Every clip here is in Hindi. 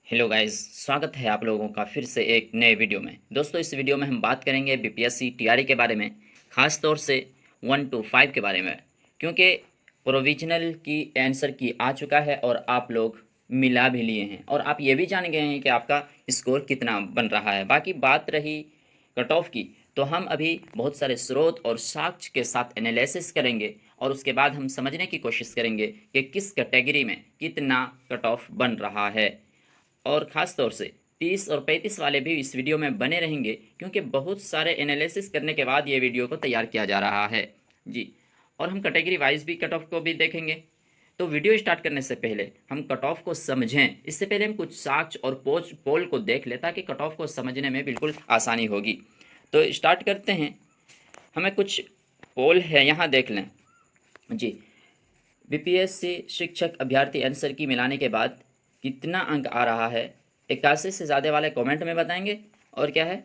हेलो गाइस, स्वागत है आप लोगों का फिर से एक नए वीडियो में। दोस्तों, इस वीडियो में हम बात करेंगे बीपीएससी टीआरई के बारे में, ख़ास तौर से 1 to 5 के बारे में, क्योंकि प्रोविजनल की आंसर की आ चुका है और आप लोग मिला भी लिए हैं और आप ये भी जान गए हैं कि आपका स्कोर कितना बन रहा है। बाकी बात रही कट ऑफ की, तो हम अभी बहुत सारे स्रोत और साक्ष्य के साथ एनालिसिस करेंगे और उसके बाद हम समझने की कोशिश करेंगे कि किस कैटेगरी में कितना कट ऑफ बन रहा है। और ख़ास तौर से 30 और 35 वाले भी इस वीडियो में बने रहेंगे, क्योंकि बहुत सारे एनालिसिस करने के बाद ये वीडियो को तैयार किया जा रहा है जी। और हम कैटेगरी वाइज भी कट ऑफ को भी देखेंगे। तो वीडियो स्टार्ट करने से पहले हम कट ऑफ को समझें, इससे पहले हम कुछ साक्ष्य और पोल को देख लें ताकि कट ऑफ को समझने में बिल्कुल आसानी होगी। तो स्टार्ट करते हैं। हमें कुछ पोल है, यहाँ देख लें जी। बीपीएससी शिक्षक अभ्यर्थी आंसर की मिलाने के बाद कितना अंक आ रहा है, 81 से ज़्यादा वाले कमेंट में बताएंगे। और क्या है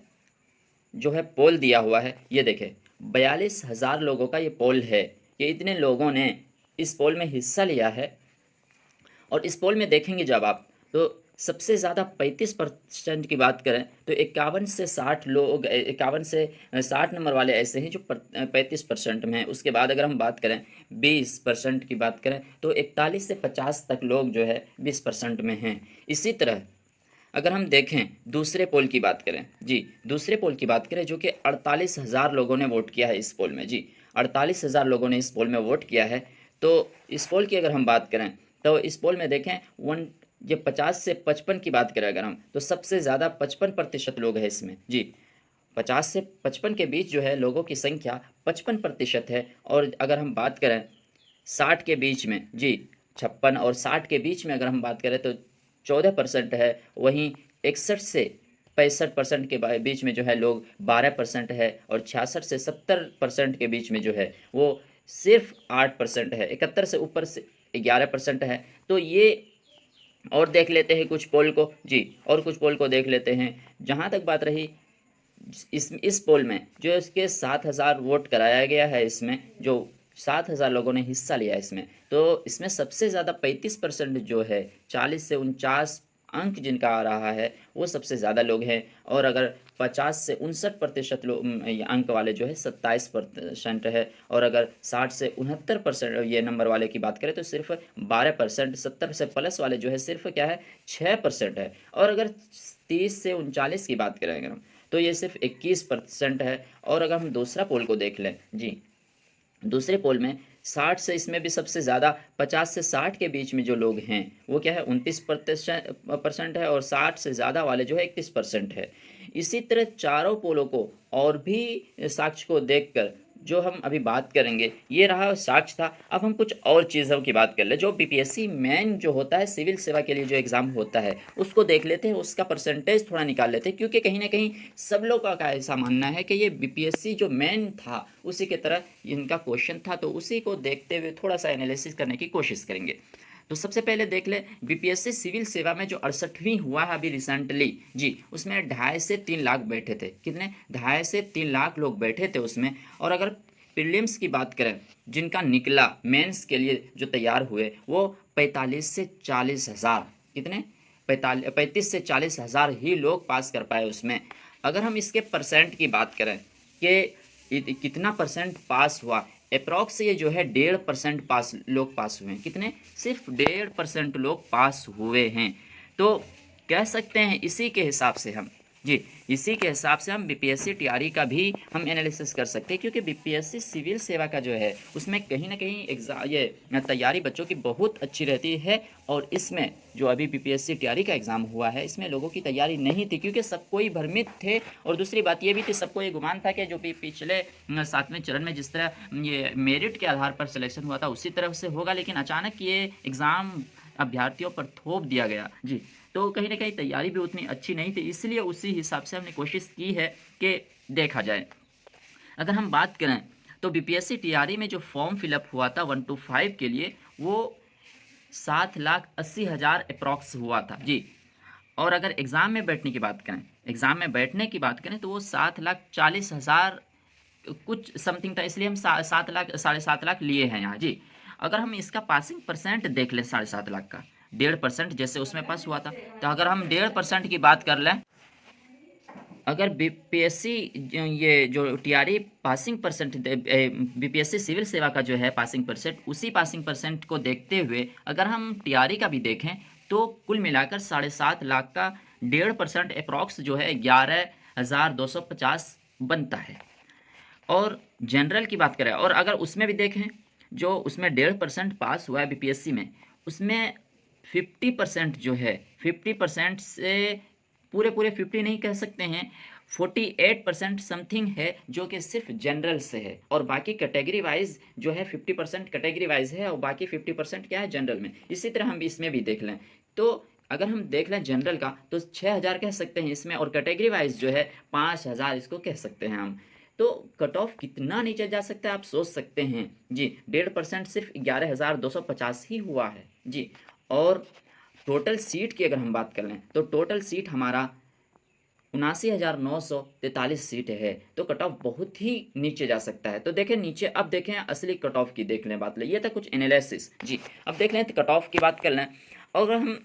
जो है पोल दिया हुआ है, ये देखें 42,000 लोगों का ये पोल है। ये इतने लोगों ने इस पोल में हिस्सा लिया है। और इस पोल में देखेंगे जब आप, तो सबसे ज़्यादा 35% की बात करें तो 51 से 60 लोग, 51 से 60 नंबर वाले ऐसे हैं जो 35% में हैं। उसके बाद अगर हम बात करें 20% की बात करें तो 41 से 50 तक लोग जो है 20% में हैं। इसी तरह अगर हम देखें दूसरे पोल की बात करें जी, दूसरे पोल की बात करें जो कि 48,000 लोगों ने वोट किया है इस पोल में जी। 48,000 लोगों ने इस पोल में वोट किया है। तो इस पोल की अगर हम बात करें तो इस पोल में देखें ये 50 से 55 की बात करें अगर हम, तो सबसे ज़्यादा 55% लोग हैं इसमें जी। 50 से 55 के बीच जो है लोगों की संख्या 55% है। और अगर हम बात करें 60 के बीच में जी, 56 और 60 के बीच में अगर हम बात करें तो 14% है। वहीं 61 से 65% के बीच में जो है लोग 12% है। और 66 से 70% के बीच में जो है वो सिर्फ 8% है। 71 से ऊपर से 11% है। तो ये, और देख लेते हैं कुछ पोल को जी, और कुछ पोल को देख लेते हैं। जहाँ तक बात रही इस पोल में जो इसके 7,000 वोट कराया गया है, इसमें जो 7,000 लोगों ने हिस्सा लिया है इसमें, तो इसमें सबसे ज़्यादा 35% जो है 40 से 49 अंक जिनका आ रहा है वो सबसे ज़्यादा लोग हैं। और अगर 50 से 59% लोग ये अंक वाले जो है 27% है। और अगर 60 से 69% ये नंबर वाले की बात करें तो सिर्फ 12%। 70 से प्लस वाले जो है सिर्फ क्या है 6% है। और अगर 30 से 39 की बात करें अगर हम, तो ये सिर्फ 21% है। और अगर हम दूसरा पोल को देख लें जी, दूसरे पोल में 60 से, इसमें भी सबसे ज़्यादा 50 से 60 के बीच में जो लोग हैं वो क्या है 29% है। और 60 से ज़्यादा वाले जो है 31% है। इसी तरह चारों पोलों को और भी साक्ष्य को देखकर जो हम अभी बात करेंगे, ये रहा साक्ष्य था। अब हम कुछ और चीज़ों की बात कर ले। जो बीपीएससी मेन जो होता है सिविल सेवा के लिए जो एग्ज़ाम होता है उसको देख लेते हैं, उसका परसेंटेज थोड़ा निकाल लेते हैं, क्योंकि कहीं ना कहीं सब लोगों का ऐसा मानना है कि ये बीपीएससी जो मेन था उसी की तरह इनका क्वेश्चन था। तो उसी को देखते हुए थोड़ा सा एनालिसिस करने की कोशिश करेंगे। तो सबसे पहले देख ले बीपीएससी सिविल सेवा में जो 68वीं हुआ है अभी रिसेंटली जी, उसमें 2.5 से 3 लाख बैठे थे। कितने? 2.5 से 3 लाख लोग बैठे थे उसमें। और अगर प्रीलिम्स की बात करें, जिनका निकला मेंस के लिए जो तैयार हुए, वो 45 से 40 हज़ार, कितने? 35 से 40 हज़ार ही लोग पास कर पाए उसमें। अगर हम इसके परसेंट की बात करें कि कितना परसेंट पास हुआ, अप्रॉक्स ये जो है 1.5% पास लोग पास हुए हैं। कितने? सिर्फ 1.5% लोग पास हुए हैं। तो कह सकते हैं इसी के हिसाब से हम जी, इसी के हिसाब से हम बीपीएससी टीआरई का भी हम एनालिसिस कर सकते हैं, क्योंकि बीपीएससी सिविल सेवा का जो है उसमें कहीं ना कहीं एग्जाम ये तैयारी बच्चों की बहुत अच्छी रहती है। और इसमें जो अभी बीपीएससी टीआरई का एग्ज़ाम हुआ है इसमें लोगों की तैयारी नहीं थी, क्योंकि सब कोई भ्रमित थे। और दूसरी बात ये भी थी, सबको ये गुमान था कि जो भी पिछले 7वें चरण में जिस तरह ये मेरिट के आधार पर सिलेक्शन हुआ था उसी तरह से होगा, लेकिन अचानक ये एग्ज़ाम अभ्यर्थियों पर थोप दिया गया जी। तो कहीं ना कहीं तैयारी भी उतनी अच्छी नहीं थी, इसलिए उसी हिसाब से हमने कोशिश की है कि देखा जाए। अगर हम बात करें तो बीपीएससी टीआरई में जो फॉर्म फिलअप हुआ था 1 to 5 के लिए, वो 7,80,000 अप्रॉक्स हुआ था जी। और अगर एग्ज़ाम में बैठने की बात करें, एग्ज़ाम में बैठने की बात करें तो वो 7,40,000 कुछ समथिंग था, इसलिए हम 7 लाख 7.5 लाख लिए हैं यहाँ जी। अगर हम इसका पासिंग परसेंट देख लें 7.5 लाख का, 1.5% जैसे उसमें पास हुआ था। तो अगर हम 1.5% की बात कर लें, अगर बीपीएससी ये जो TRE passing percent BPSC civil सेवा का जो है पासिंग परसेंट, उसी पासिंग परसेंट को देखते हुए अगर हम टीआरई का भी देखें तो कुल मिलाकर 7.5 लाख का 1.5% अप्रॉक्स जो है 11,250 बनता है। और जनरल की बात करें और अगर उसमें भी देखें, जो उसमें 1.5% पास हुआ है बीपीएससी में, उसमें 50% जो है, 50% से पूरे पूरे 50 नहीं कह सकते हैं, 48% समथिंग है जो कि सिर्फ जनरल से है, और बाकी कैटेगरी वाइज जो है 50% कैटेगरी वाइज है और बाकी 50% क्या है जनरल में। इसी तरह हम इसमें भी देख लें तो अगर हम देख लें जनरल का तो 6,000 कह सकते हैं इसमें, और कैटेगरी वाइज जो है 5,000 इसको कह सकते हैं हम। तो कट ऑफ कितना नीचे जा सकता है आप सोच सकते हैं जी। 1.5% सिर्फ 11,250 ही हुआ है जी। और टोटल सीट की अगर हम बात कर लें तो टोटल सीट हमारा 79,943 सीट है। तो कट ऑफ बहुत ही नीचे जा सकता है। तो देखें नीचे, अब देखें असली कट ऑफ की, देख लें बात ले, ये था कुछ एनालिसिस जी। अब देख लें कट ऑफ की बात कर लें, और हम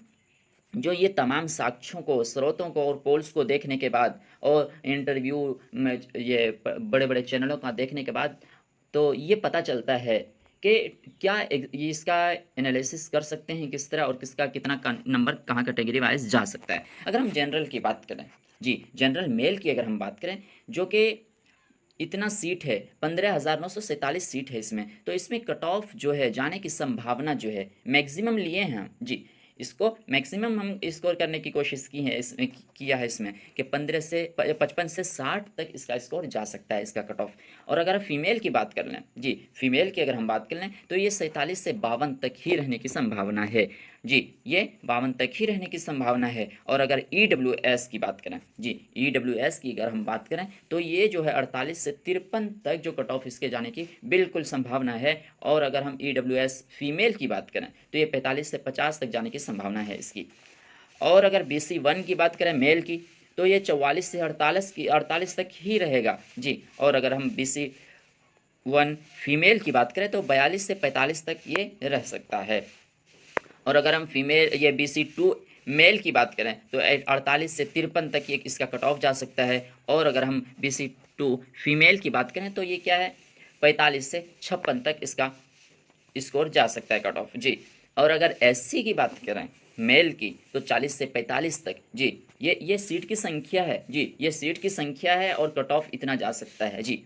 जो ये तमाम साक्ष्यों को, स्रोतों को और पोल्स को देखने के बाद और इंटरव्यू में ये बड़े बड़े चैनलों का देखने के बाद तो ये पता चलता है कि क्या ये इसका एनालिसिस कर सकते हैं किस तरह, और किसका कितना नंबर कहाँ कैटेगरी वाइज जा सकता है। अगर हम जनरल की बात करें जी, जनरल मेल की अगर हम बात करें, जो कि इतना सीट है, 15,947 सीट है इसमें, तो इसमें कट ऑफ जो है जाने की संभावना जो है मैक्सिमम लिए हैं हम जी। इसको मैक्सिमम हम स्कोर करने की कोशिश की है इसमें, किया है इसमें कि 55 से 60 तक इसका स्कोर जा सकता है, इसका कट ऑफ। और अगर फीमेल की बात कर लें जी, फीमेल की अगर हम बात कर लें तो ये 47 से 52 तक ही रहने की संभावना है जी, ये 52 तक ही रहने की संभावना है। और अगर EWS की बात करें जी, EWS की अगर हम बात करें तो ये जो है 48 से 53 तक जो कट ऑफ इसके जाने की बिल्कुल संभावना है। और अगर हम EWS फीमेल की बात करें तो ये 45 से 50 तक जाने की संभावना है इसकी। और अगर BC1 की बात करें मेल की तो ये 44 से 48 तक ही रहेगा जी। और अगर हम BC1 फीमेल की बात करें तो 42 से 45 तक ये रह सकता है। और अगर हम फीमेल ये BC2 मेल की बात करें तो 48 से 53 तक ये इसका कट ऑफ जा सकता है। और अगर हम BC2 फीमेल की बात करें तो ये क्या है, 45 से 56 तक इसका स्कोर जा सकता है कट ऑफ जी। और अगर SC की बात करें मेल की तो 40 से 45 तक जी, ये सीट की संख्या है जी, ये सीट की संख्या है और कट ऑफ इतना जा सकता है जी।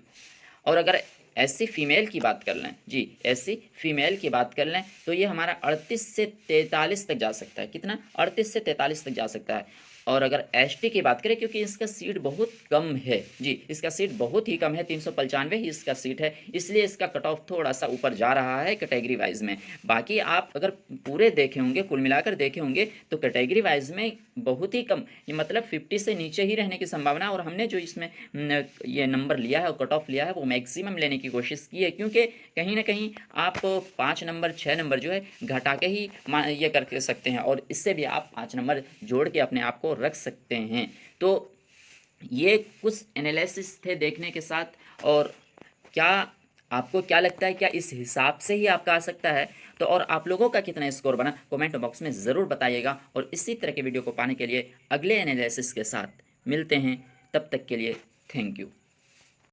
और अगर SC फीमेल की बात कर लें जी, SC फीमेल की बात कर लें तो ये हमारा 38 से 43 तक जा सकता है। कितना, 38 से 43 तक जा सकता है। और अगर ST की बात करें, क्योंकि इसका सीट बहुत कम है जी, इसका सीट बहुत ही कम है, 395 ही इसका सीट है, इसलिए इसका कट ऑफ थोड़ा सा ऊपर जा रहा है कैटेगरी वाइज में। बाकी आप अगर पूरे देखे होंगे, कुल मिलाकर देखे होंगे तो कैटेगरी वाइज में बहुत ही कम, ये मतलब 50 से नीचे ही रहने की संभावना। और हमने जो इसमें ये नंबर लिया है और कट ऑफ लिया है वो मैक्सिमम लेने की कोशिश की है, क्योंकि कहीं ना कहीं आप 5 नंबर 6 नंबर जो है घटा के ही ये कर सकते हैं, और इससे भी आप 5 नंबर जोड़ के अपने आप को रख सकते हैं। तो ये कुछ एनालिसिस थे देखने के साथ। और क्या आपको क्या लगता है, क्या इस हिसाब से ही आपका आ सकता है? तो और आप लोगों का कितना स्कोर बना कमेंट बॉक्स में ज़रूर बताइएगा। और इसी तरह के वीडियो को पाने के लिए अगले एनालिसिस के साथ मिलते हैं, तब तक के लिए थैंक यू।